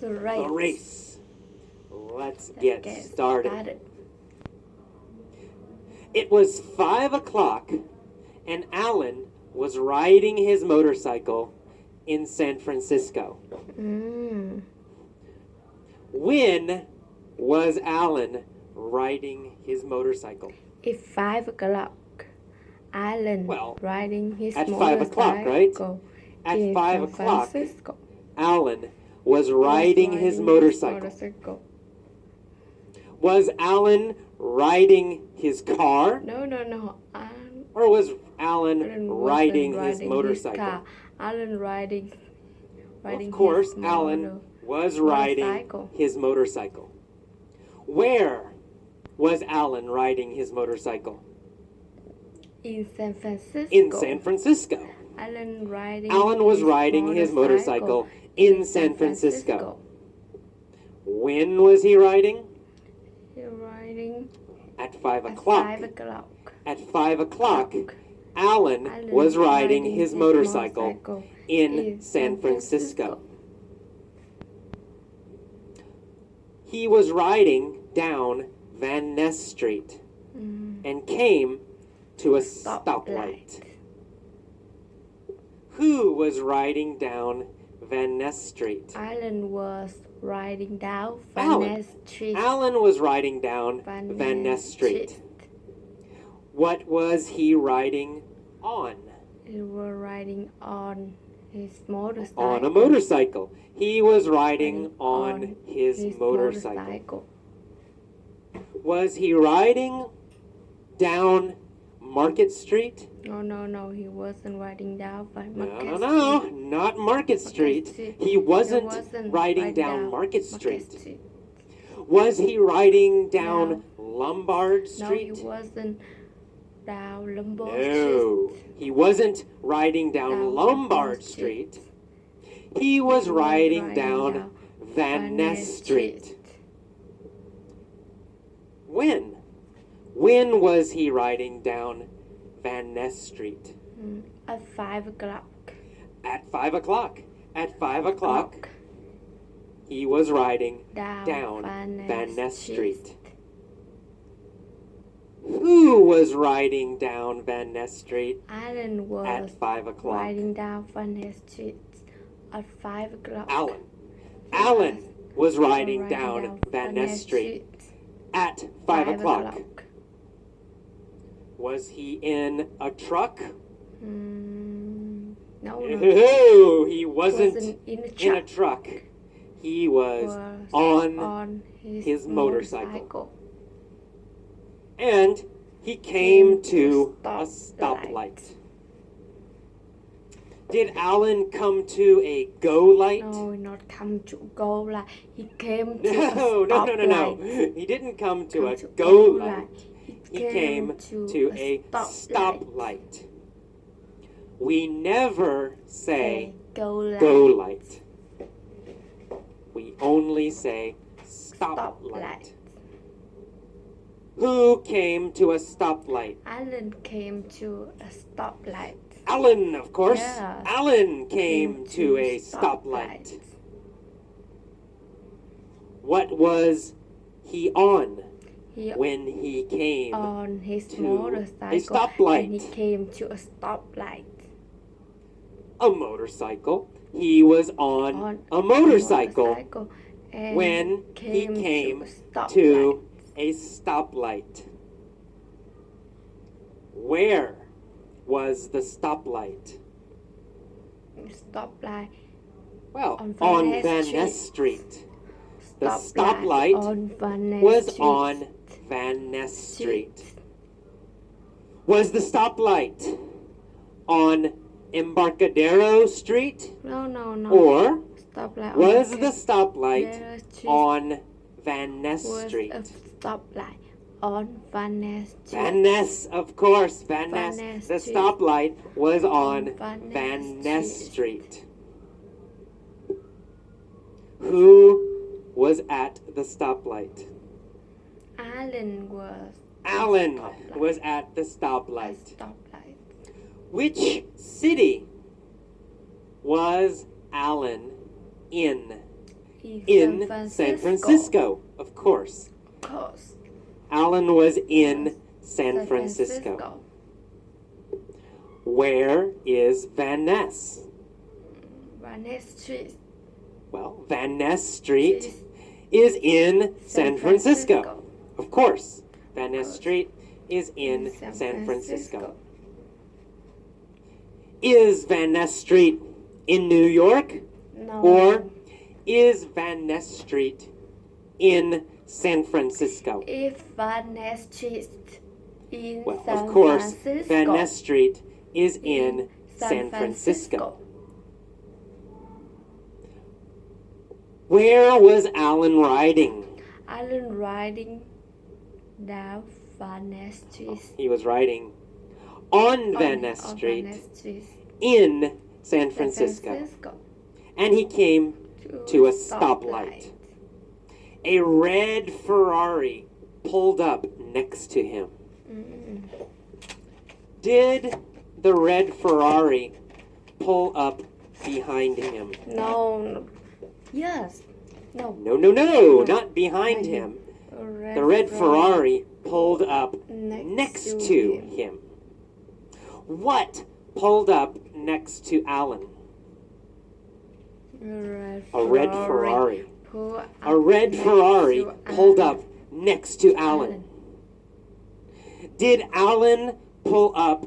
The The race. race. Let's get started. It was 5 o'clock, and Alan was riding his motorcycle in San Francisco. When was Alan riding his motorcycle? It's 5 o'clock. Alan riding his at motorcycle 5 o'clock, right? At in 5 San o'clock, Francisco. Alan was riding his motorcycle. Was Alan riding his car? No. Or was Alan riding his motorcycle? Alan riding Of course, Alan was riding his motorcycle. Where was Alan riding his motorcycle? In San Francisco. In San Francisco. Alan was riding his motorcycle in San Francisco. When was he riding? At 5 o'clock. At 5 o'clock, Alan was riding his motorcycle in San Francisco. He was riding down Van Ness Street and came to a stoplight. Who was riding down Van Ness Street? Alan was riding down Van Ness Street. Alan was riding down Van Ness Street. What was he riding on? He was riding on his motorcycle. On a motorcycle. He was riding on his motorcycle. Was he riding down Market Street? No, he wasn't riding down Market Street. No, not Market Street. He wasn't riding down Market Street. Was he riding down Lombard Street? No, he wasn't down Lombard No, Street. he wasn't riding down Lombard Street. He was riding down Van Ness Street. When? When was he riding down Van Ness Street? At 5 o'clock. At 5 o'clock. At 5 o'clock, he was riding down Van Ness Street. Who was riding down Van Ness Street Alan was at 5 o'clock? riding down Van Ness Street at 5 o'clock. Alan was riding down Van Ness Street at 5 o'clock. Was he in a truck? No, he wasn't in a truck. He was on his motorcycle. And he came to a stoplight. Did Alan come to a go light? No, not come to a go light. He came to a stoplight. No. He didn't come to a go light. He came to a stoplight. We never say go light. We only say stoplight. Who came to a stoplight? Alan came to a stoplight. Alan, of course. Yeah. Alan came to a stoplight. What was he on when he came on his to motorcycle a stoplight? And he came to a stoplight. A motorcycle. He was on a motorcycle when he came to a stoplight. Where was the stoplight? Well, on Van Ness Street. The stoplight was on Van Ness Street. Was the stoplight on Embarcadero Street? No. Or Stoplight was the stoplight on Van Ness Street? Stoplight on Van Ness Street. Van Ness, of course, Van Ness. The stoplight was on Van Ness Street. Who was at the stoplight? Alan was at the stoplight. Which city was Alan in? in San Francisco. Of course. Of course. Alan was in San Francisco. Where is Van Ness? Van Ness Street. Well, Van Ness Street is in San Francisco. Of course. Van Ness Street is in San Francisco. Is Van Ness Street in New York? No. Or is Van Ness Street in San Francisco? If Van Ness Street in Well, San of course, Francisco. Van Ness Street is in San Francisco. Where was Alan riding? Alan riding down Van Ness Street. He was riding on Van Ness Street in San Francisco. And he came to a stoplight. A red Ferrari pulled up next to him. Did the red Ferrari pull up behind him? No. Yes. No. No, not behind him. The red Ferrari pulled up next to him. What pulled up next to Alan? A red Ferrari. A red Ferrari pulled up next to Alan. Did Alan pull up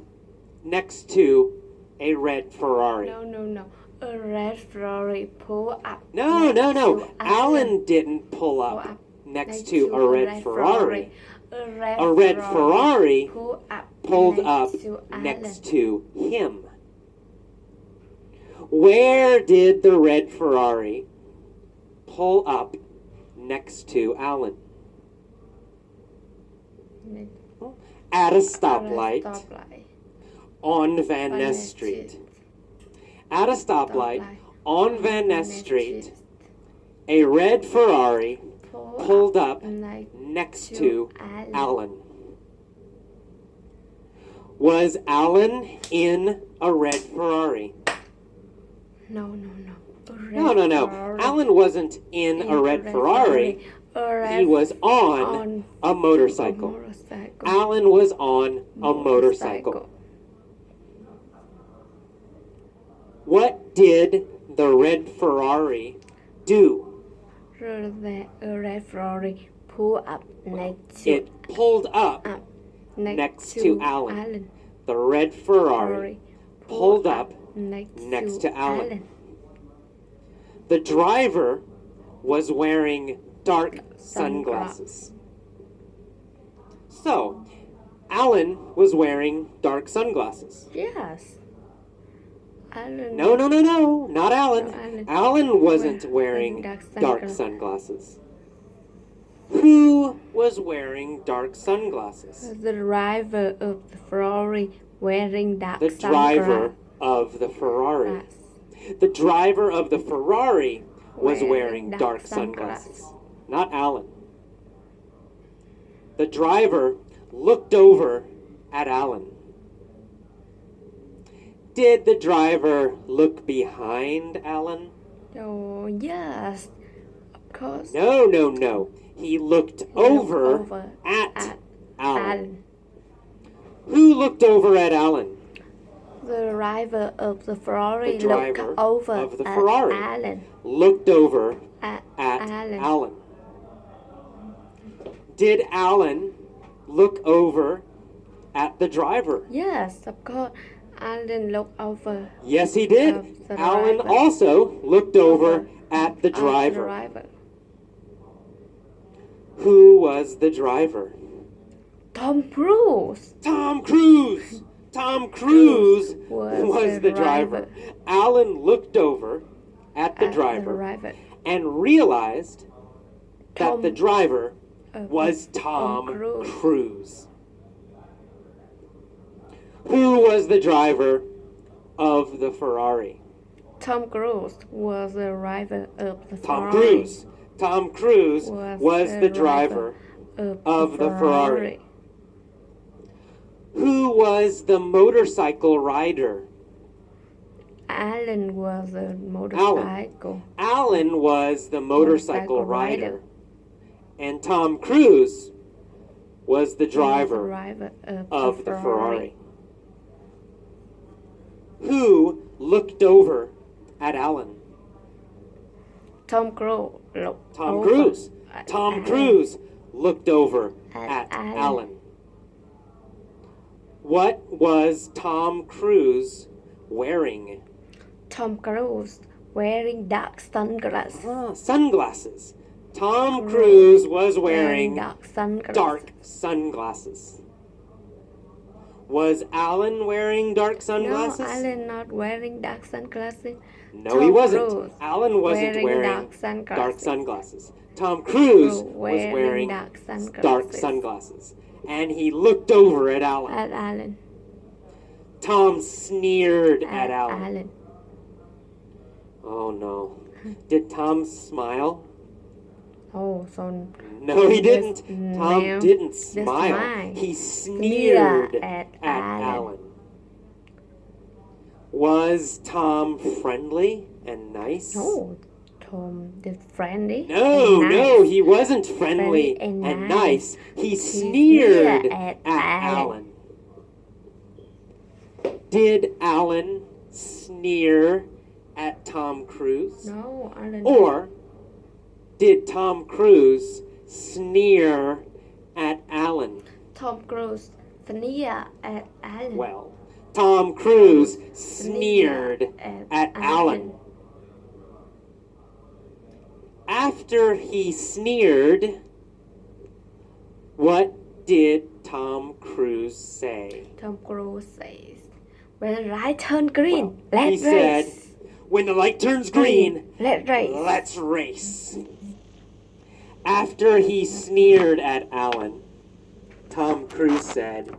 next to a red Ferrari? No. A red Ferrari pulled up. No. Alan didn't pull up next to a red Ferrari. A red Ferrari pulled up next to him. Where did the red Ferrari pull up next to Alan? At a stoplight on Van Ness Street. At a stoplight on Van Ness Street, a red Ferrari pulled up next to Alan. Was Alan in a red Ferrari? No. No. Alan wasn't in a red Ferrari. He was on a motorcycle. Alan was on a motorcycle. What did the red Ferrari do? The red Ferrari pulled up next to It pulled up next to Alan. The red Ferrari pulled up next to Alan. The driver was wearing dark sunglasses. So, Alan was wearing dark sunglasses. Yes. Alan. No, not Alan. Alan. Alan wasn't wearing dark sunglasses. Who was wearing dark sunglasses? The driver of the Ferrari wearing dark The driver of the Ferrari. The driver of the Ferrari was wearing dark sunglasses. Not Alan. The driver looked over at Alan. Did the driver look behind Alan? Oh, yes. Of course. No. He looked over at Alan. Who looked over at Alan? The driver of the Ferrari The driver looked over of the at Ferrari Alan. Looked over At Alan. Did Alan look over at the driver? Yes, of course. Alan looked over. Yes, he did. The Alan driver. also looked over at the driver. Who was the driver? Tom Cruise. Tom Cruise! Tom Cruise was the driver. Alan looked over at the driver and realized that the driver was Tom Cruise. Who was the driver of the Ferrari? Tom Cruise was the driver of the Tom Ferrari. Cruise. Tom Cruise was the driver of the Ferrari. Who was the motorcycle rider? Alan was a motorcycle. Alan was the motorcycle rider. And Tom Cruise was the driver of the Ferrari. Who looked over at Alan? Tom Cruise. Tom Cruise looked over at Alan. What was Tom Cruise wearing? Tom Cruise wearing dark sunglasses. Sunglasses. Tom Cruise was wearing dark sunglasses. dark sunglasses. Was Alan wearing dark sunglasses? No, Alan not wearing dark sunglasses. No, he wasn't. Alan wasn't wearing dark sunglasses. Tom Cruise was wearing dark sunglasses. And he looked over at Alan. Tom sneered at Alan. Oh no. Did Tom smile? Oh, so no, he didn't. Tom didn't smile. He sneered at Alan. Was Tom friendly and nice? No, Tom is friendly. No, he wasn't friendly and nice. He sneered at Alan. Did Alan sneer at Tom Cruise? No, Alan. Or did Tom Cruise sneer at Alan? Tom Cruise sneered at Alan. Well, Tom Cruise sneered at Alan. After he sneered, what did Tom Cruise say? Tom Cruise says, when the light turns green, let's race. He said, when the light turns green, let's race. Let's race. After he sneered at Alan, Tom Cruise said,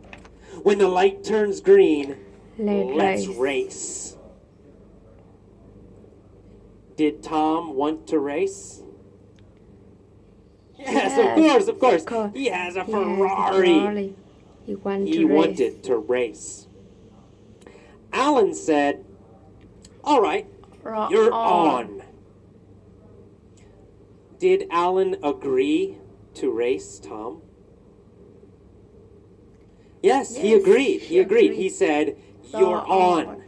when the light turns green, let's race. Did Tom want to race? Yes, of course. He has a Ferrari. He wanted to race. Alan said, all right, you're on. Did Alan agree to race Tom? Yes, he agreed. He said, you're on.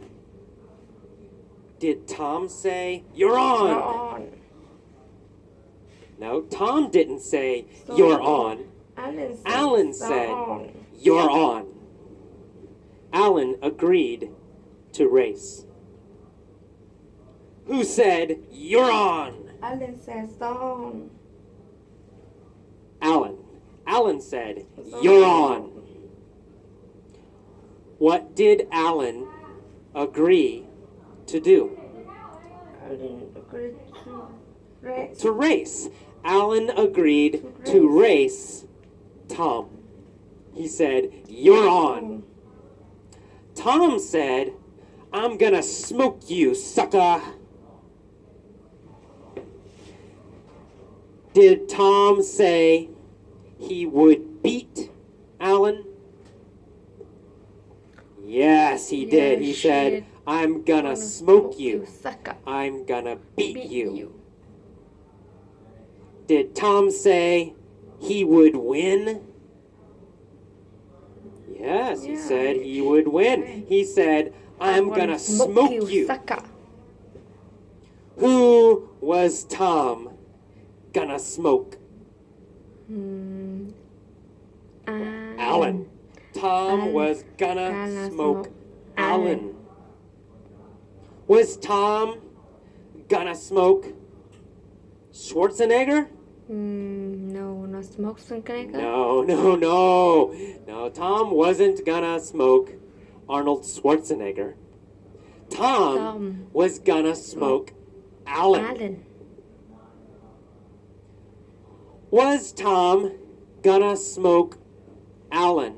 Did Tom say, you're on? No, Tom didn't say, you're on. Alan said, you're on. Alan agreed to race. Who said, you're on? Alan says, on. Alan said, you're on. What did Alan agree to do? Alan agreed to race. To race. Alan agreed to race Tom. He said, you're on. Tom said, I'm gonna smoke you, sucker. Did Tom say he would beat Alan? Yes, he did. He said, I'm gonna smoke you. Sucker. I'm gonna beat you. Did Tom say he would win? Yes, he said he would win. He said, I'm gonna smoke you. Sucker. Who was Tom gonna smoke? Alan. Tom was gonna smoke Alan. Was Tom gonna smoke Schwarzenegger? No, not smoke Schwarzenegger. No, Tom wasn't gonna smoke Arnold Schwarzenegger. Tom was gonna smoke Alan. Was Tom gonna smoke Alan?